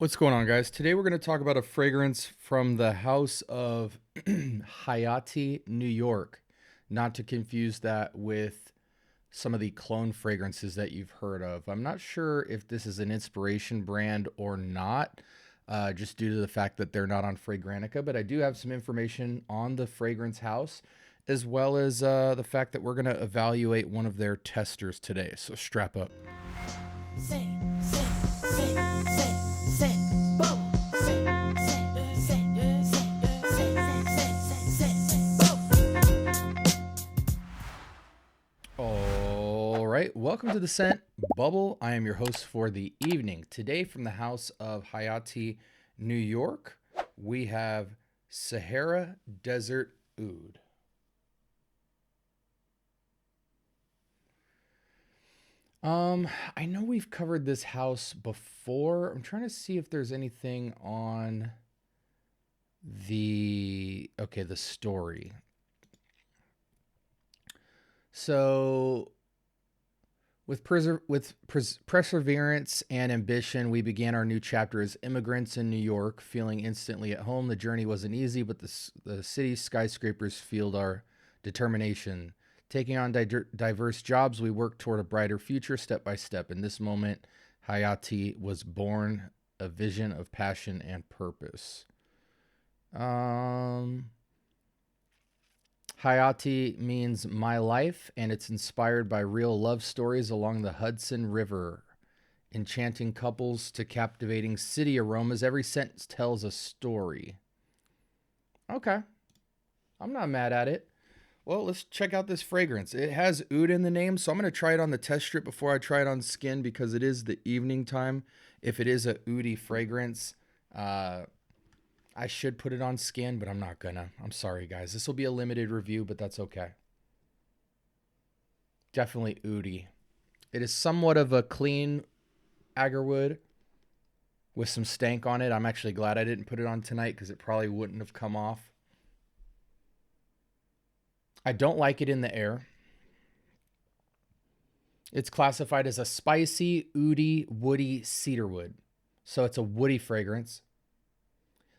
What's going on, guys? Today we're going to talk about a fragrance from the house of Hayati, New York. Not to confuse that with some of the clone fragrances that you've heard of. I'm not sure if this is an inspiration brand or not, just due to the fact that they're not on Fragrantica, but I do have some information on the fragrance house, as well as the fact that we're going to evaluate one of their testers today. So strap up. All right, welcome to the Scent Bubble. I am your host for the evening. Today, from the house of Hayati, New York, we have Sahara Desert OUD. I know we've covered this house before. I'm trying to see if there's anything on the story. So with perseverance and ambition, we began our new chapter as immigrants in New York, feeling instantly at home. The journey wasn't easy, but the city's skyscrapers fueled our determination. Taking on diverse jobs, we worked toward a brighter future step by step. In this moment, Hayati was born, a vision of passion and purpose. Hayati means my life, and it's inspired by real love stories along the Hudson River. Enchanting couples to captivating city aromas, every sentence tells a story. Okay, I'm not mad at it. Well, let's check out this fragrance. It has oud in the name, so I'm going to try it on the test strip before I try it on skin because it is the evening time. If it is a oudy fragrance, I should put it on skin, but I'm not gonna. I'm sorry, guys. This will be a limited review, but that's okay. Definitely oudy. It is somewhat of a clean agarwood with some stank on it. I'm actually glad I didn't put it on tonight because it probably wouldn't have come off. I don't like it in the air. It's classified as a spicy, oudy, woody cedarwood. So it's a woody fragrance.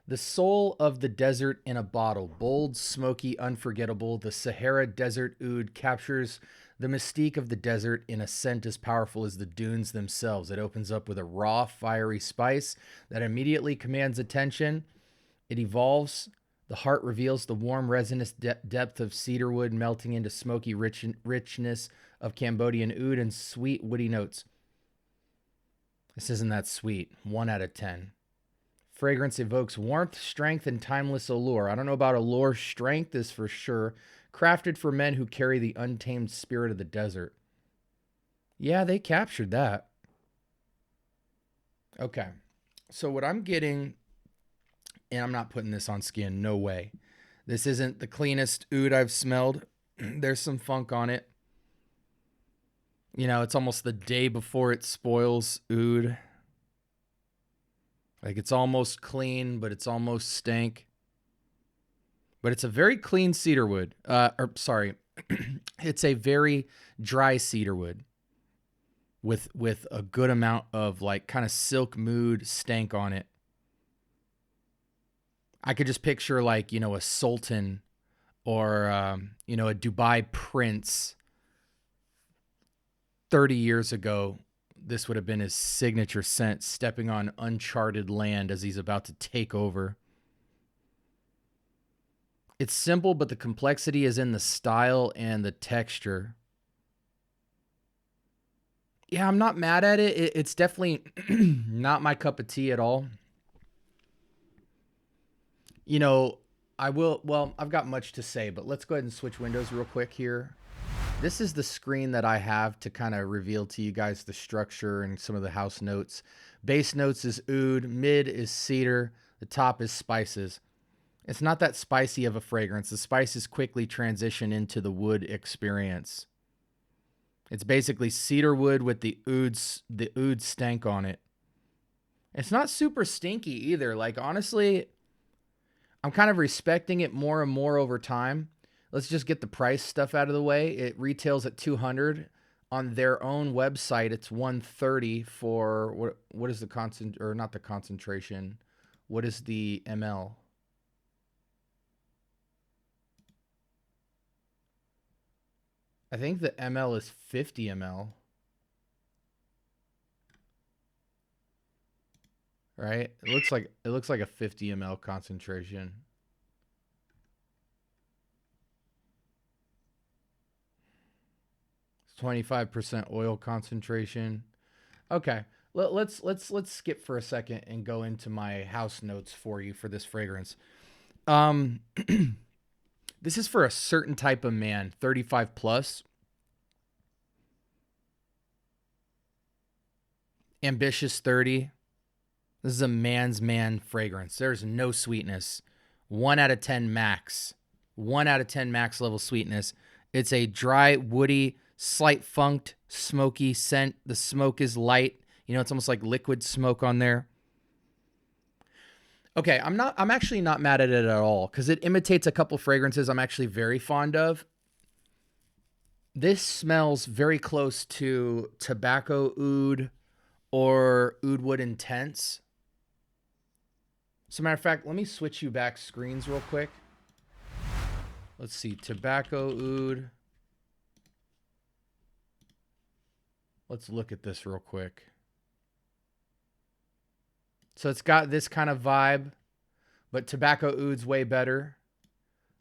The soul of the desert in a bottle, bold, smoky, unforgettable. The Sahara Desert OUD captures the mystique of the desert in a scent as powerful as the dunes themselves. It opens up with a raw, fiery spice that immediately commands attention. It evolves. The heart reveals the warm, resinous depth of cedarwood melting into smoky richness of Cambodian oud and sweet, woody notes. This isn't that sweet. 1 out of 10. Fragrance evokes warmth, strength, and timeless allure. I don't know about allure. Strength is for sure. Crafted for men who carry the untamed spirit of the desert. Yeah, they captured that. Okay. So what I'm getting, and I'm not putting this on skin, no way. This isn't the cleanest oud I've smelled. There's some funk on it. You know, it's almost the day before it spoils oud. Like it's almost clean, but it's almost stank. But it's a very clean cedarwood. It's a very dry cedarwood with a good amount of like kind of silk mood stank on it. I could just picture like, a sultan or, a Dubai prince 30 years ago. This would have been his signature scent, stepping on uncharted land as he's about to take over. It's simple, but the complexity is in the style and the texture. Yeah, I'm not mad at it. It's definitely not my cup of tea at all. I've got much to say, but let's go ahead and switch windows real quick here. This is the screen that I have to kind of reveal to you guys the structure and some of the house notes. Base notes is oud, mid is cedar, the top is spices. It's not that spicy of a fragrance. The spices quickly transition into the wood experience. It's basically cedar wood with the oud stank on it. It's not super stinky either. Like, honestly, I'm kind of respecting it more and more over time. Let's just get the price stuff out of the way. It retails at $200 on their own website, it's 130 for what is the constant, or not the concentration? What is the ml? I think the ml is 50 ml. Right? It looks like a 50 ml concentration. It's 25% oil concentration. Okay. Let's skip for a second and go into my house notes for you for this fragrance. This is for a certain type of man, 35 plus. Ambitious 30. This is a man's man fragrance. There's no sweetness. 1 out of 10 max. 1 out of 10 max level sweetness. It's a dry, woody, slight funked, smoky scent. The smoke is light. You know, it's almost like liquid smoke on there. Okay, I'm actually not mad at it at all because it imitates a couple fragrances I'm actually very fond of. This smells very close to tobacco oud or oud wood intense. As a matter of fact, let me switch you back screens real quick. Let's see, tobacco oud. Let's look at this real quick. So it's got this kind of vibe, but tobacco oud's way better.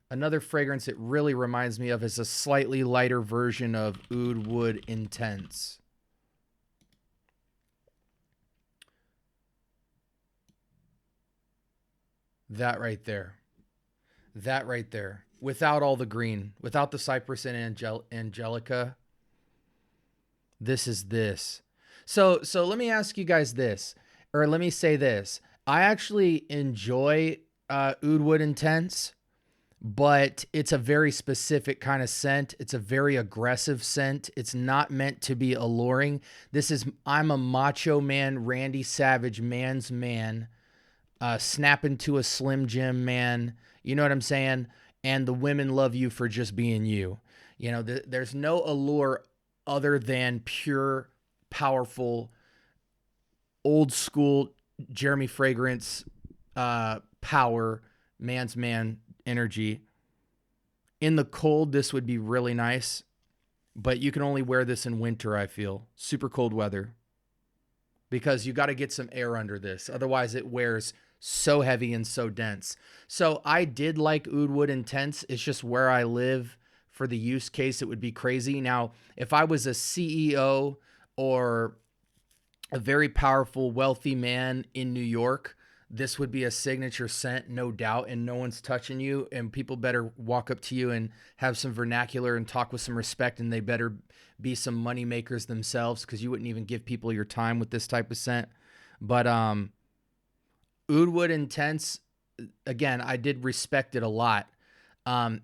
Another fragrance it really reminds me of is a slightly lighter version of oud wood intense. That right there. That right there. Without all the green, without the cypress and angelica. This is this. So let me ask you guys this, or let me say this. I actually enjoy oud wood intense, but it's a very specific kind of scent. It's a very aggressive scent. It's not meant to be alluring. I'm a macho man, Randy Savage, man's man. Snap into a Slim Jim man. You know what I'm saying? And the women love you for just being you. You know, there's no allure other than pure, powerful, old school Jeremy Fragrance power, man's man energy. In the cold, this would be really nice, but you can only wear this in winter, I feel. Super cold weather. Because you got to get some air under this. Otherwise, it wears so heavy and so dense. So I did like oud wood intense. It's just where I live. For the use case, it would be crazy. Now, if I was a CEO or a very powerful, wealthy man in New York, this would be a signature scent, no doubt, and no one's touching you, and people better walk up to you and have some vernacular and talk with some respect, and they better be some money makers themselves, because you wouldn't even give people your time with this type of scent. But oud wood intense, again, I did respect it a lot.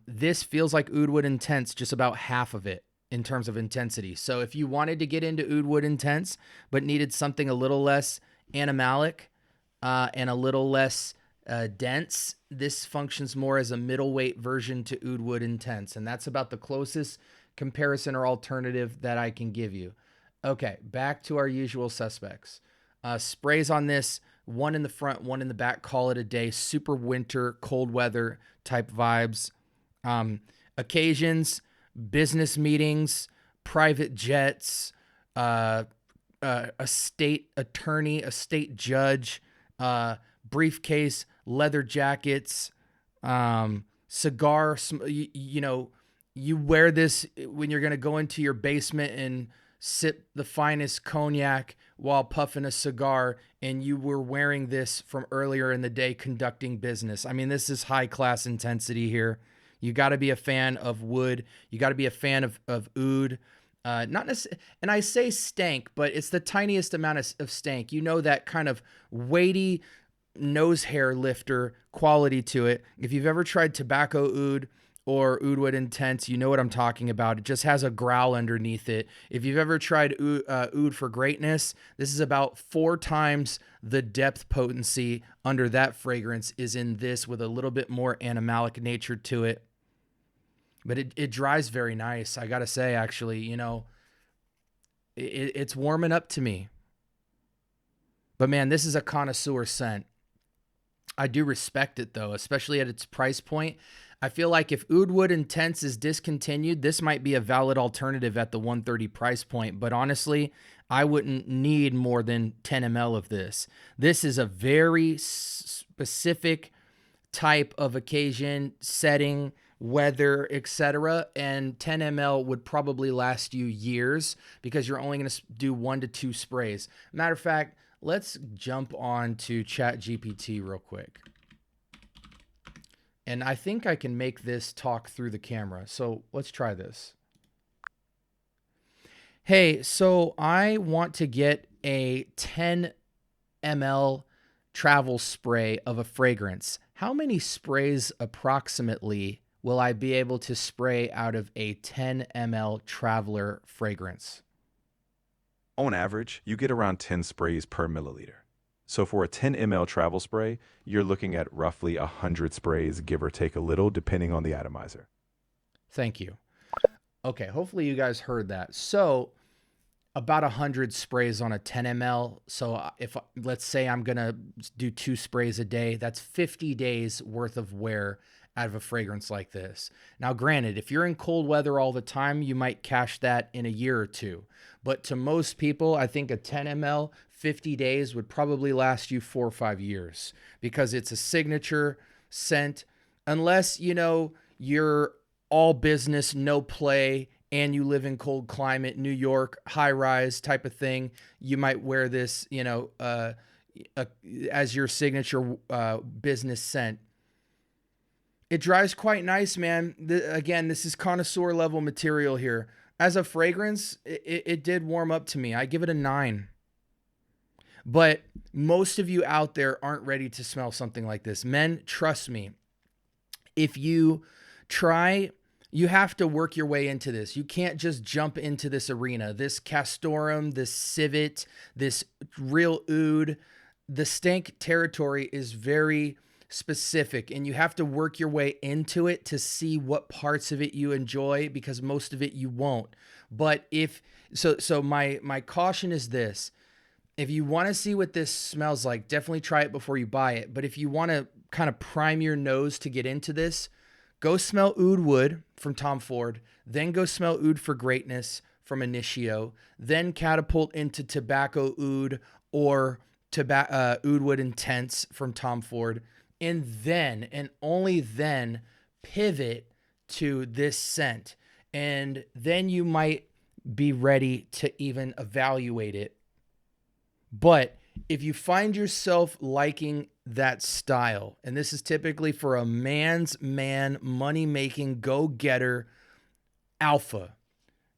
This feels like oud wood intense, just about half of it in terms of intensity. So if you wanted to get into oud wood intense, but needed something a little less animalic and a little less dense, this functions more as a middleweight version to oud wood intense. And that's about the closest comparison or alternative that I can give you. Okay, back to our usual suspects. Sprays on this, one in the front, one in the back, call it a day. Super winter, cold weather type vibes. Occasions, business meetings, private jets, a state attorney, a state judge, briefcase, leather jackets, cigar. You know, you wear this when you're going to go into your basement and sip the finest cognac while puffing a cigar, and you were wearing this from earlier in the day conducting business. I mean, this is high class intensity here. You got to be a fan of wood. You got to be a fan of oud. Not necessarily, and I say stank, but it's the tiniest amount of stank. You know, that kind of weighty nose hair lifter quality to it. If you've ever tried tobacco oud or oud wood intense, you know what I'm talking about. It just has a growl underneath it. If you've ever tried oud for greatness, this is about 4 times the depth potency under that fragrance is in this, with a little bit more animalic nature to it. But it dries very nice, I gotta say, actually. You know, It's warming up to me. But man, this is a connoisseur scent. I do respect it though, especially at its price point. I feel like if Oud Wood Intense is discontinued, this might be a valid alternative at the 130 price point. But honestly, I wouldn't need more than 10 ml of this. This is a very specific type of occasion, setting, weather, etc. And 10 ml would probably last you years because you're only going to do 1 to 2 sprays. Matter of fact, let's jump on to ChatGPT real quick. And I think I can make this talk through the camera. So let's try this. Hey, so I want to get a 10 ml travel spray of a fragrance. How many sprays approximately will I be able to spray out of a 10 ml traveler fragrance? On average, you get around 10 sprays per milliliter. So for a 10 ml travel spray, you're looking at roughly 100 sprays, give or take a little, depending on the atomizer. Thank you. Okay, hopefully you guys heard that. So about 100 sprays on a 10 ml. So if, let's say I'm going to do 2 sprays a day, that's 50 days worth of wear out of a fragrance like this. Now, granted, if you're in cold weather all the time, you might cash that in a year or two. But to most people, I think a 10 ml, 50 days would probably last you 4 or 5 years because it's a signature scent. Unless, you know, you're all business, no play, and you live in cold climate, New York, high rise type of thing, you might wear this, you know, as your signature business scent. It dries quite nice, man. Again, this is connoisseur level material here. As a fragrance, it did warm up to me. I give it a 9. But most of you out there aren't ready to smell something like this. Men, trust me. If you try, you have to work your way into this. You can't just jump into this arena. This castoreum, this civet, this real oud, the stank territory is very specific, and you have to work your way into it to see what parts of it you enjoy, because most of it you won't. But if so my caution is this: if you want to see what this smells like, definitely try it before you buy it. But if you want to kind of prime your nose to get into this, go smell Oud Wood from Tom Ford, then go smell Oud for Greatness from Initio, then catapult into Tobacco Oud or Oud Wood Intense from Tom Ford, and then, and only then, pivot to this scent. And then you might be ready to even evaluate it. But if you find yourself liking that style, and this is typically for a man's man, money-making, go-getter alpha,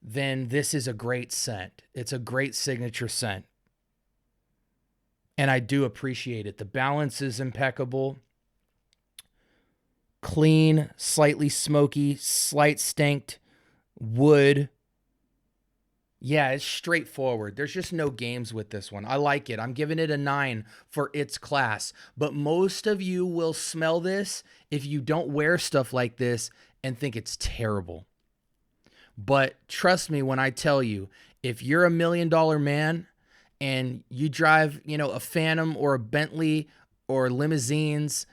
then this is a great scent. It's a great signature scent. And I do appreciate it. The balance is impeccable. Clean, slightly smoky, slight stanked wood. Yeah, it's straightforward. There's just no games with this one. I like it. I'm giving it a 9 for its class. But most of you will smell this if you don't wear stuff like this and think it's terrible. But trust me when I tell you, if you're a $1 million man and you drive, you know, a Phantom or a Bentley or limousines,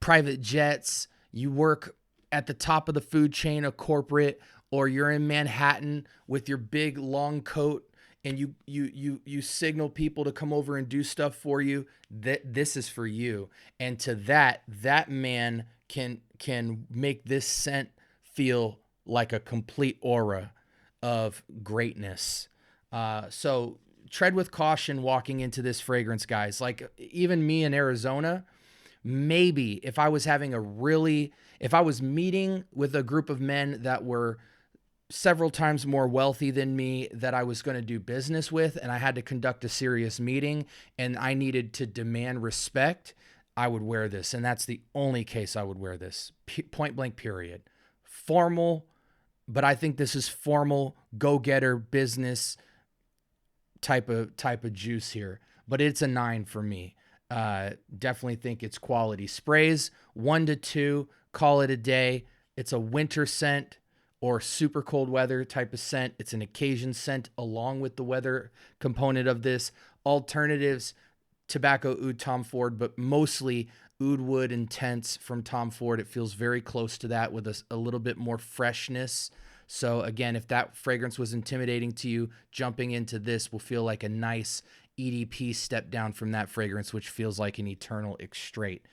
private jets, you work at the top of the food chain, a corporate, or you're in Manhattan with your big long coat and you signal people to come over and do stuff for you, this is for you. And to that man can make this scent feel like a complete aura of greatness. So tread with caution walking into this fragrance, guys. Like even me in Arizona, maybe if I was meeting with a group of men that were several times more wealthy than me that I was going to do business with, and I had to conduct a serious meeting and I needed to demand respect, I would wear this. And that's the only case I would wear this. Point blank, period. Formal, but I think this is formal, go-getter business type of juice here. But it's a 9 for me. Definitely think it's quality. Sprays, 1 to 2, call it a day. It's a winter scent. or super cold weather type of scent. It's an occasion scent along with the weather component of this. Alternatives, tobacco oud Tom Ford, but mostly oud wood intense from Tom Ford. It feels very close to that with a little bit more freshness. So again, if that fragrance was intimidating to you, jumping into this will feel like a nice EDP step down from that fragrance, which feels like an eternal extrait.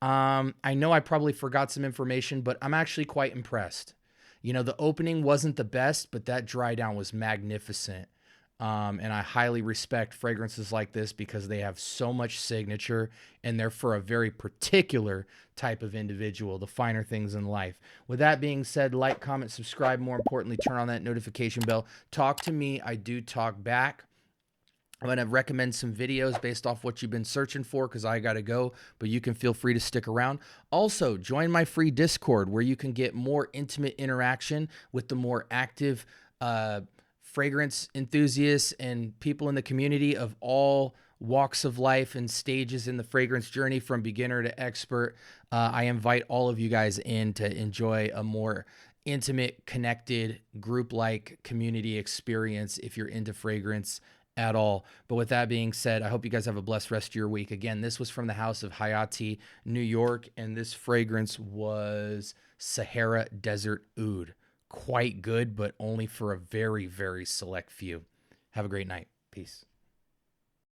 I know I probably forgot some information, but I'm actually quite impressed. You know, the opening wasn't the best, but that dry down was magnificent. And I highly respect fragrances like this because they have so much signature and they're for a very particular type of individual, the finer things in life. With that being said, like, comment, subscribe. More importantly, turn on that notification bell. Talk to me. I do talk back. I'm going to recommend some videos based off what you've been searching for because I got to go, but you can feel free to stick around. Also, join my free Discord where you can get more intimate interaction with the more active fragrance enthusiasts and people in the community of all walks of life and stages in the fragrance journey from beginner to expert. I invite all of you guys in to enjoy a more intimate, connected, group-like community experience if you're into fragrance at all. But with that being said, I hope you guys have a blessed rest of your week. Again, this was from the house of Hayati, New York, and this fragrance was Sahara Desert Oud. Quite good, but only for a very, very select few. Have a great night. Peace.